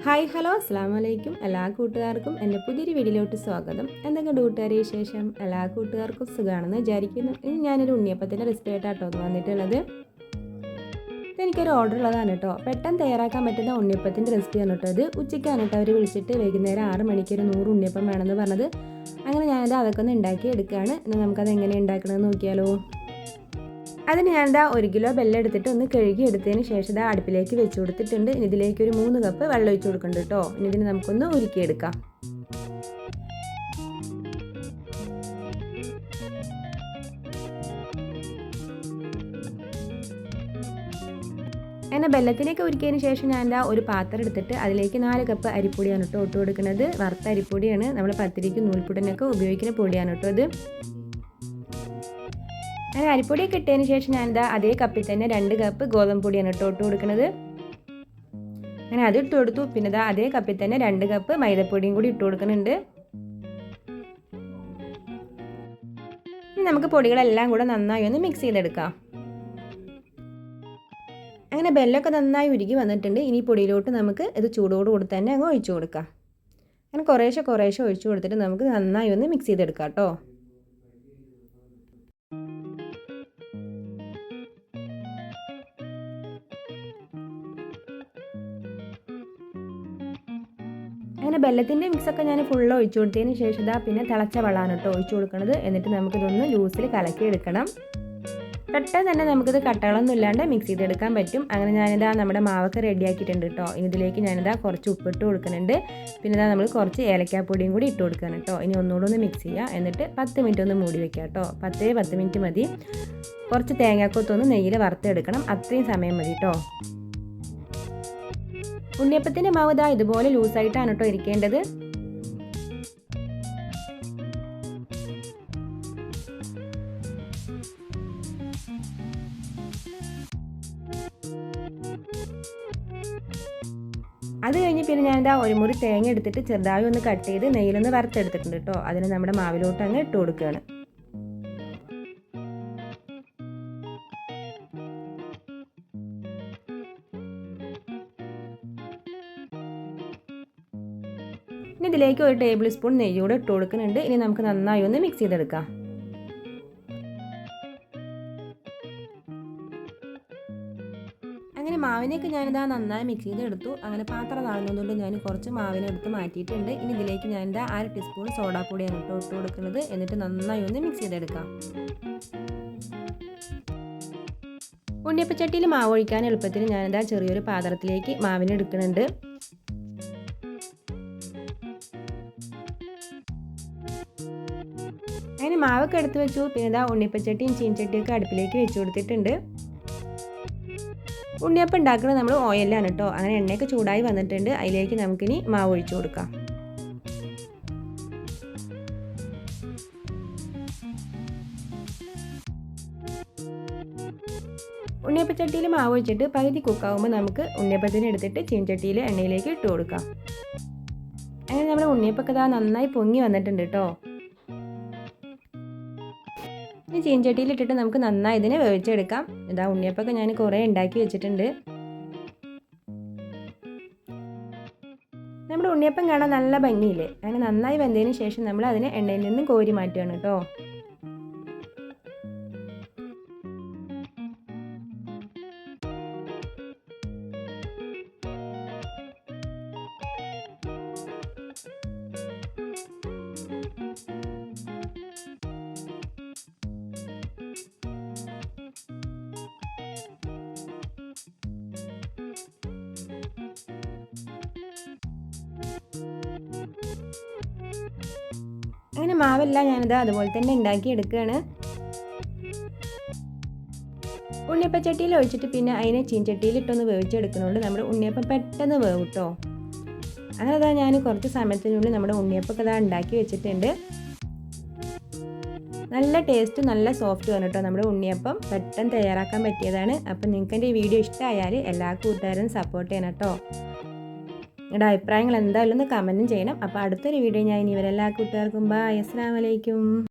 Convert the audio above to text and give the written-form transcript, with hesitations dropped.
Hi hello അസ്സാം വലൈക്കും എല്ലാ കൂട്ടുകാർക്കും എൻ്റെ പുതിയൊരു വീഡിയോയിലോട്ട് സ്വാഗതം. എന്തൊക്കെയുണ്ട് കൂട്ടുകാരെ വിശേഷം? എല്ലാ കൂട്ടുകാർക്കും സുഖമാണെന്ന് വിചാരിക്കുന്നു. ഇനി ഞാനൊരു ഉണ്ണിയപ്പത്തിൻ്റെ റെസിപ്പി ആയിട്ടാട്ടോ വന്നിട്ടുള്ളത്. എനിക്കൊരു ഓർഡർ ഉള്ളതാണ് കേട്ടോ. പെട്ടെന്ന് തയ്യാറാക്കാൻ പറ്റുന്ന ഉണ്ണിയപ്പത്തിൻ്റെ റെസിപ്പിയാണ് കേട്ടോ ഇത്. ഉച്ചയ്ക്കാണ് കേട്ടോ അവർ വിളിച്ചിട്ട് വൈകുന്നേരം 6 മണിക്ക് ഒരു 100 ഉണ്ണിയപ്പം വേണമെന്ന് പറഞ്ഞത്. അങ്ങനെ ഞാനത് അതൊക്കെ ഒന്ന് ഉണ്ടാക്കി എടുക്കുകയാണ്. എന്നാൽ നമുക്കത് എങ്ങനെയാണ് ഉണ്ടാക്കണമെന്ന് നോക്കിയാലോ. അതിന് ഞാനിതാ 1 കിലോ ബെല്ലം എടുത്തിട്ട് ഒന്ന് കഴുകി എടുത്തതിന് ശേഷം ഇതാ അടുപ്പിലേക്ക് വെച്ച് കൊടുത്തിട്ടുണ്ട്. ഇനി ഇതിലേക്ക് ഒരു 3 കപ്പ് വെള്ളം ഒഴിച്ച് കൊടുക്കുന്നുണ്ട് കേട്ടോ. ഇനി ഇതിന് നമുക്കൊന്ന് ഉരുക്കിയെടുക്കാം. അങ്ങനെ ബെല്ലത്തിലേക്ക് ഉരുക്കിയതിന് ശേഷം ഞാൻ എന്താ ഒരു പാത്രം എടുത്തിട്ട് അതിലേക്ക് 4 കപ്പ് അരിപ്പൊടിയാണ് കേട്ടോ ഇട്ട് കൊടുക്കുന്നത്. വറുത്ത അരിപ്പൊടിയാണ്, നമ്മൾ പത്തിരിക്ക് നൂൽപുട്ടിനൊക്കെ ഉപയോഗിക്കുന്ന പൊടിയാണ് കേട്ടോ ഇത്. അങ്ങനെ അരിപ്പൊടിയൊക്കെ ഇട്ടതിന് ശേഷം ഞാനിതാ അതേ കപ്പിൽ തന്നെ 2 കപ്പ് ഗോതമ്പ് പൊടിയാണ് കേട്ടോ ഇട്ട് കൊടുക്കുന്നത്. അങ്ങനെ അത് ഇട്ട് കൊടുത്തു. പിന്നെ ഇതാ അതേ കപ്പിൽ തന്നെ 2 കപ്പ് മൈദപ്പൊടിയും കൂടി ഇട്ട് കൊടുക്കുന്നുണ്ട്. ഇനി നമുക്ക് പൊടികളെല്ലാം കൂടെ നന്നായി ഒന്ന് മിക്സ് ചെയ്തെടുക്കാം. അങ്ങനെ ബെല്ലൊക്കെ നന്നായി ഉരുകി വന്നിട്ടുണ്ട്. ഇനി പൊടിയിലോട്ട് നമുക്ക് ഇത് ചൂടോട് കൂടി തന്നെ അങ്ങ് ഒഴിച്ചു കൊടുക്കാം. അങ്ങനെ കുറേശ്ശെ ഒഴിച്ചു കൊടുത്തിട്ട് നമുക്ക് നന്നായി ഒന്ന് മിക്സ് ചെയ്തെടുക്കാം കേട്ടോ. അങ്ങനെ ബെല്ലത്തിൻ്റെ മിക്സൊക്കെ ഞാൻ ഫുള്ള് ഒഴിച്ചു കൊടുത്തതിന് ശേഷം ഇതാ പിന്നെ തിളച്ച വെള്ളമാണ് കേട്ടോ ഒഴിച്ചു കൊടുക്കുന്നത്. എന്നിട്ട് നമുക്കിതൊന്ന് ജ്യൂസിൽ കലക്കി എടുക്കണം. പെട്ടെന്ന് തന്നെ നമുക്കിത് കട്ടകളൊന്നും ഇല്ലാണ്ട് മിക്സ് ചെയ്തെടുക്കാൻ പറ്റും. അങ്ങനെ ഞാനിതാ നമ്മുടെ മാവൊക്കെ റെഡിയാക്കിയിട്ടുണ്ട് കേട്ടോ. ഇനി ഇതിലേക്ക് ഞാനിതാ കുറച്ച് ഉപ്പിട്ട് കൊടുക്കുന്നുണ്ട്. പിന്നെ ഇതാ നമ്മൾ കുറച്ച് ഏലക്കാപ്പൊടിയും കൂടി ഇട്ട് കൊടുക്കണം കേട്ടോ. ഇനി ഒന്നുകൂടെ ഒന്ന് മിക്സ് ചെയ്യുക. എന്നിട്ട് 10 മിനിറ്റ് ഒന്ന് മൂടി വെക്കുക കേട്ടോ. 10 മിനിറ്റ് മതി. കുറച്ച് തേങ്ങാക്കൊത്തൊന്ന് നെയ്യിൽ വറുത്തെടുക്കണം. അത്രയും സമയം മതി കേട്ടോ. ഉണ്ണിയപ്പത്തിൻ്റെ മാവ് ഇതാ ഇതുപോലെ ലൂസായിട്ടാണ് കേട്ടോ ഇരിക്കേണ്ടത്. അത് കഴിഞ്ഞ് പിന്നെ ഞാനിതാ ഒരു മുറി തേങ്ങ എടുത്തിട്ട് ചെറുതായി ഒന്ന് കട്ട് ചെയ്ത് നെയ്യിലൊന്ന് വറുത്തെടുത്തിട്ടുണ്ട് കേട്ടോ. അതിന് നമ്മുടെ മാവിലോട്ട് അങ്ങ് ഇട്ട് കൊടുക്കുകയാണ്. ഇനി ഇതിലേക്ക് 1 ടേബിൾ സ്പൂൺ നെയ്യൂടെ ഇട്ട് കൊടുക്കുന്നുണ്ട്. ഇനി നമുക്ക് നന്നായി ഒന്ന് മിക്സ് ചെയ്തെടുക്കാം. അങ്ങനെ മാവിനെയൊക്കെ ഞാനിതാ നന്നായി മിക്സ് ചെയ്തെടുത്തു. അങ്ങനെ പാത്രം താഴ്ന്നതുകൊണ്ട് ഞാൻ കുറച്ച് മാവിനെടുത്ത് മാറ്റിയിട്ടുണ്ട്. ഇനി ഇതിലേക്ക് ഞാനിതാ 1/2 ടീസ്പൂൺ സോഡാപ്പൊടിയാണ് കേട്ടോ ഇട്ട് കൊടുക്കുന്നത്. എന്നിട്ട് നന്നായി ഒന്ന് മിക്സ് ചെയ്തെടുക്കാം. ഉണ്ണിയപ്പച്ചട്ടിയിൽ മാവ് ഒഴിക്കാൻ എളുപ്പത്തിന് ഞാനിതാ ചെറിയൊരു പാത്രത്തിലേക്ക് മാവിനെ എടുക്കുന്നുണ്ട്. അങ്ങനെ മാവൊക്കെ എടുത്ത് വെച്ചു. പിന്നെ ഇതാ ഉണ്ണിയപ്പച്ചട്ടിയും ചീനച്ചട്ടിയൊക്കെ അടുപ്പിലേക്ക് വെച്ച് കൊടുത്തിട്ടുണ്ട്. ഉണ്ണിയപ്പം ഉണ്ടാക്കുന്നത് നമ്മൾ ഓയിലാണ് കേട്ടോ. അങ്ങനെ എണ്ണയൊക്കെ ചൂടായി വന്നിട്ടുണ്ട്. അതിലേക്ക് നമുക്കിനി മാവ് ഒഴിച്ചു കൊടുക്കാം. ഉണ്ണിയപ്പച്ചട്ടിയിൽ മാവ് ഒഴിച്ചിട്ട് പകുതി കുക്കാവുമ്പോൾ നമുക്ക് ഉണ്ണിയപ്പത്തിന് എടുത്തിട്ട് ചീനച്ചട്ടിയിൽ എണ്ണയിലേക്ക് ഇട്ട് കൊടുക്കാം. അങ്ങനെ നമ്മുടെ ഉണ്ണിയപ്പൊക്കെ ഇതാ നന്നായി പൊങ്ങി വന്നിട്ടുണ്ട് കേട്ടോ. ഇനി ചീനച്ചട്ടിയിൽ ഇട്ടിട്ട് നമുക്ക് നന്നായി ഇതിനെ വേവിച്ചെടുക്കാം. ഇതാ ഉണ്ണിയപ്പൊക്കെ ഞാൻ കുറേ ഉണ്ടാക്കി വെച്ചിട്ടുണ്ട്. നമ്മുടെ ഉണ്ണിയപ്പം കാണാൻ നല്ല ഭംഗിയില്ലേ. അങ്ങനെ നന്നായി വെന്തതിന് ശേഷം നമ്മൾ അതിനെ എണ്ണയിൽ നിന്നും കോരി മാറ്റുകയാണ് കേട്ടോ. അങ്ങനെ മാവെല്ലാം ഞാനിത് അതുപോലെ തന്നെ ഉണ്ടാക്കി എടുക്കുകയാണ്. ഉണ്ണിയപ്പച്ചട്ടിയിൽ ഒഴിച്ചിട്ട് പിന്നെ അതിനെ ചീനച്ചട്ടിയിൽ ഇട്ടൊന്ന് വേവിച്ചെടുക്കുന്നതുകൊണ്ട് നമ്മുടെ ഉണ്ണിയപ്പം പെട്ടെന്ന് വേവും കേട്ടോ. അങ്ങനെ അതാ ഞാൻ കുറച്ച് സമയത്തിനുള്ളിൽ നമ്മുടെ ഉണ്ണിയപ്പൊക്കെ ഇതാ ഉണ്ടാക്കി വെച്ചിട്ടുണ്ട്. നല്ല ടേസ്റ്റ് നല്ല സോഫ്റ്റ് ആണ് കേട്ടോ. നമ്മുടെ ഉണ്ണിയപ്പം പെട്ടെന്ന് തയ്യാറാക്കാൻ പറ്റിയതാണ്. അപ്പം നിങ്ങൾക്ക് എൻ്റെ ഈ വീഡിയോ ഇഷ്ടമായാൽ എല്ലാ കൂട്ടുകാരും സപ്പോർട്ട് ചെയ്യണം കേട്ടോ. നിങ്ങളുടെ അഭിപ്രായങ്ങൾ എന്തായാലും ഒന്ന് കമൻറ്റും ചെയ്യണം. അപ്പോൾ അടുത്തൊരു വീഡിയോ ഞാൻ ഇനി വരെ എല്ലാ കൂട്ടുകാർക്കും ബൈ, അസ്സലാമു അലൈക്കും.